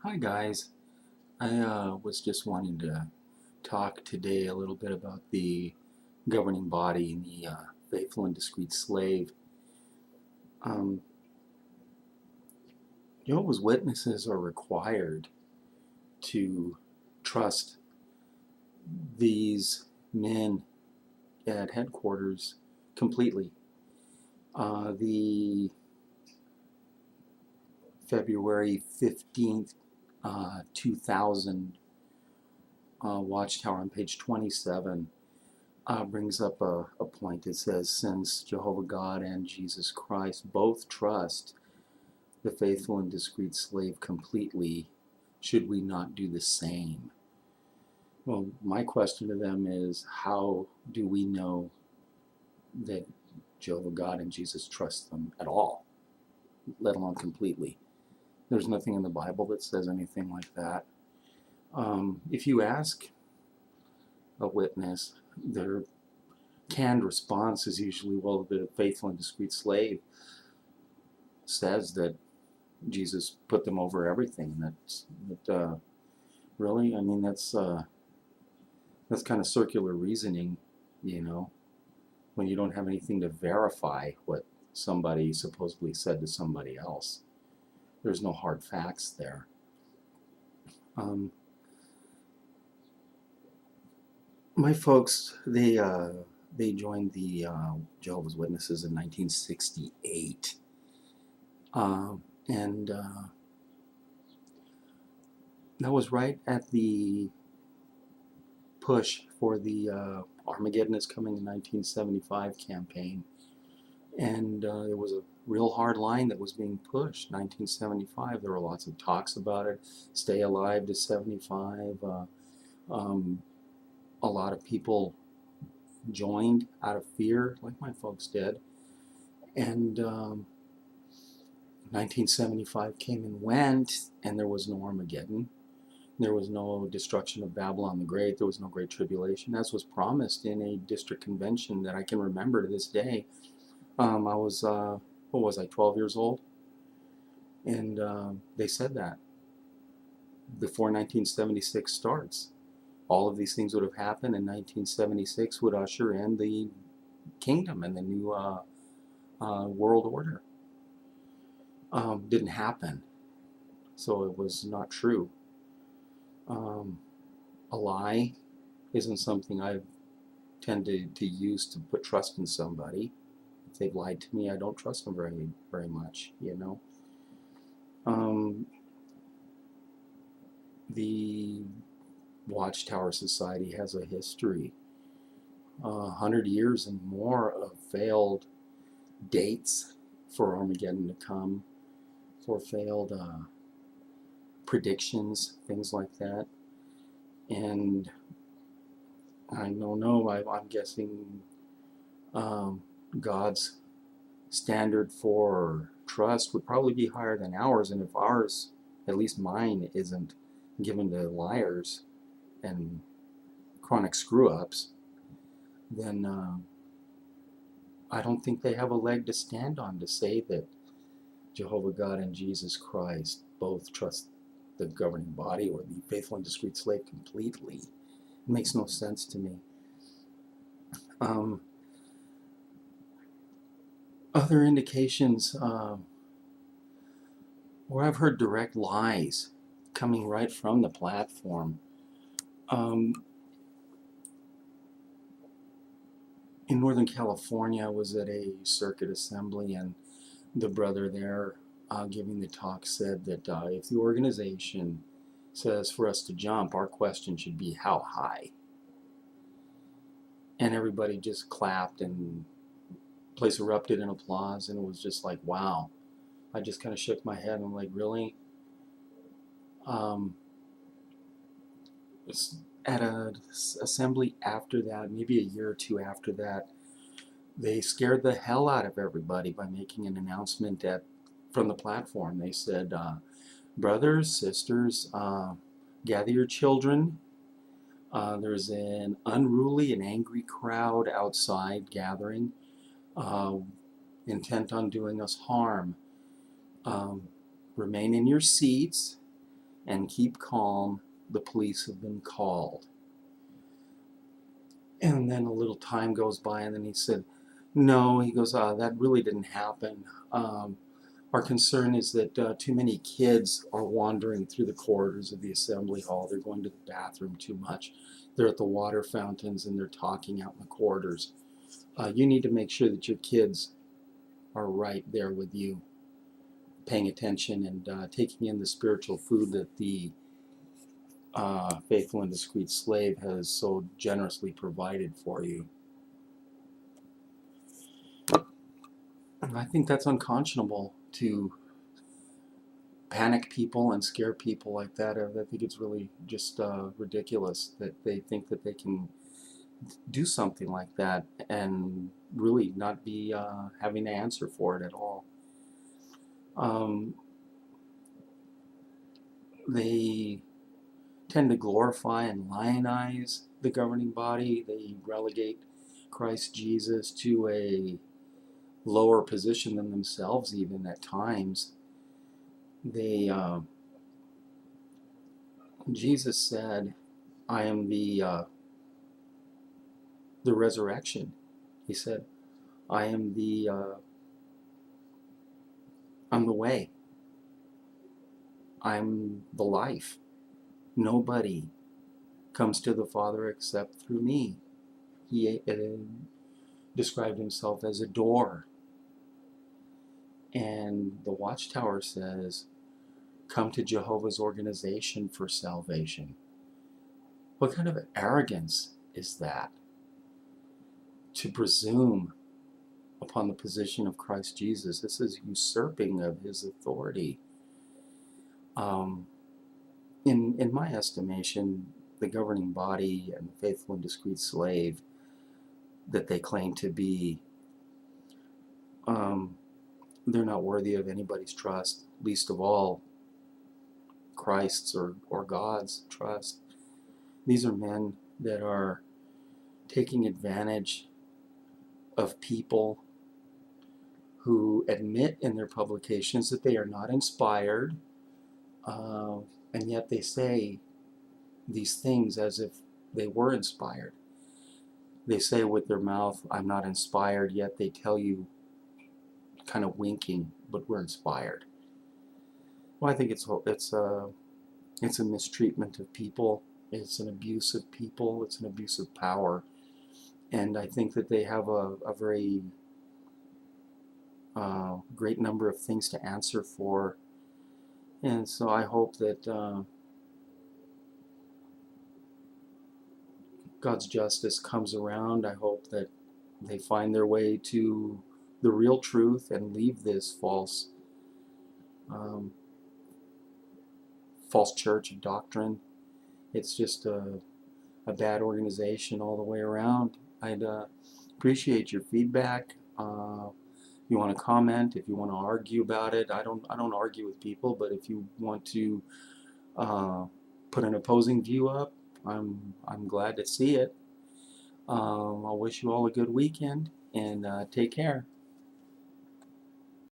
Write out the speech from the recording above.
Hi guys, I was just wanting to talk today a little bit about the governing body and the faithful and discreet slave. Um, Jehovah's Witnesses are required to trust these men at headquarters completely. The February 15th, 2000 Watchtower on page 27 brings up a point. It says, since Jehovah God and Jesus Christ both trust the faithful and discreet slave completely, should we not do the same? Well, my question to them is, how do we know that Jehovah God and Jesus trust them at all, let alone completely? There's nothing in the Bible that says anything like that. If you ask a witness, their canned response is usually, well, the faithful and discreet slave says that Jesus put them over everything. Really, I mean, that's kind of circular reasoning, you know, when you don't have anything to verify what somebody supposedly said to somebody else. There's no hard facts there. My folks, they joined the Jehovah's Witnesses in 1968, and that was right at the push for the Armageddon is Coming in 1975 campaign. And it was a real hard line that was being pushed. 1975, there were lots of talks about it. Stay alive to 75. A lot of people joined out of fear, like my folks did. And 1975 came and went, and there was no Armageddon. There was no destruction of Babylon the Great. There was no Great Tribulation, as was promised in a district convention that I can remember to this day. I was, what was I, 12 years old? And they said that before 1976 starts. All of these things would have happened, and 1976 would usher in the kingdom and the new world order. Didn't happen, so it was not true. A lie isn't something I tend to use to put trust in somebody. If they've lied to me, I don't trust them very much, you know. The Watchtower Society has a history, 100 years and more of failed dates for Armageddon to come, for failed predictions, things like that. And I don't know, I'm guessing God's standard for trust would probably be higher than ours, and if ours, at least mine, isn't given to liars and chronic screw-ups, then I don't think they have a leg to stand on to say that Jehovah God and Jesus Christ both trust the governing body or the faithful and discreet slave completely. It makes no sense to me. Other indications where I've heard direct lies coming right from the platform. In Northern California, I was at a circuit assembly, and the brother there giving the talk said that if the organization says for us to jump, our question should be how high. And everybody just clapped, and the place erupted in applause, and it was just like, wow. I just kind of shook my head, and I'm like, really? At an assembly after that, maybe a year or two after that, they scared the hell out of everybody by making an announcement from the platform. They said, brothers, sisters, gather your children. There's an unruly and angry crowd outside gathering, intent on doing us harm. Remain in your seats. and keep calm. The police have been called. And then a little time goes by, and then he said, no, he goes, that really didn't happen. Our concern is that too many kids are wandering through the corridors of the assembly hall. They're going to the bathroom too much. They're at the water fountains and they're talking out in the corridors. You need to make sure that your kids are right there with you, paying attention and taking in the spiritual food that the faithful and discreet slave has so generously provided for you. And I think that's unconscionable to panic people and scare people like that. I think it's really just ridiculous that they think that they can do something like that and really not be having to answer for it at all. They tend to glorify and lionize the governing body. They relegate Christ Jesus to a lower position than themselves even at times. Jesus said, I am the resurrection. He said, I'm the way. I'm the life. Nobody comes to the Father except through me. He described himself as a door. And the Watchtower says, come to Jehovah's organization for salvation. What kind of arrogance is that? To presume upon the position of Christ Jesus. This is usurping of his authority. In my estimation, the governing body and the faithful and discreet slave that they claim to be, they're not worthy of anybody's trust, least of all Christ's or God's trust. These are men that are taking advantage of people who admit in their publications that they are not inspired, and yet they say these things as if they were inspired. They say with their mouth, I'm not inspired, yet they tell you, kind of winking, but we're inspired. Well, I think it's a mistreatment of people. It's an abuse of people. It's an abuse of power. And I think that they have a very great number of things to answer for. And so I hope that God's justice comes around. I hope that they find their way to the real truth and leave this false church of doctrine. It's just a bad organization all the way around. I'd appreciate your feedback. If you want to comment, if you want to argue about it, I don't argue with people, but if you want to put an opposing view up, I'm glad to see it. I'll wish you all a good weekend and take care.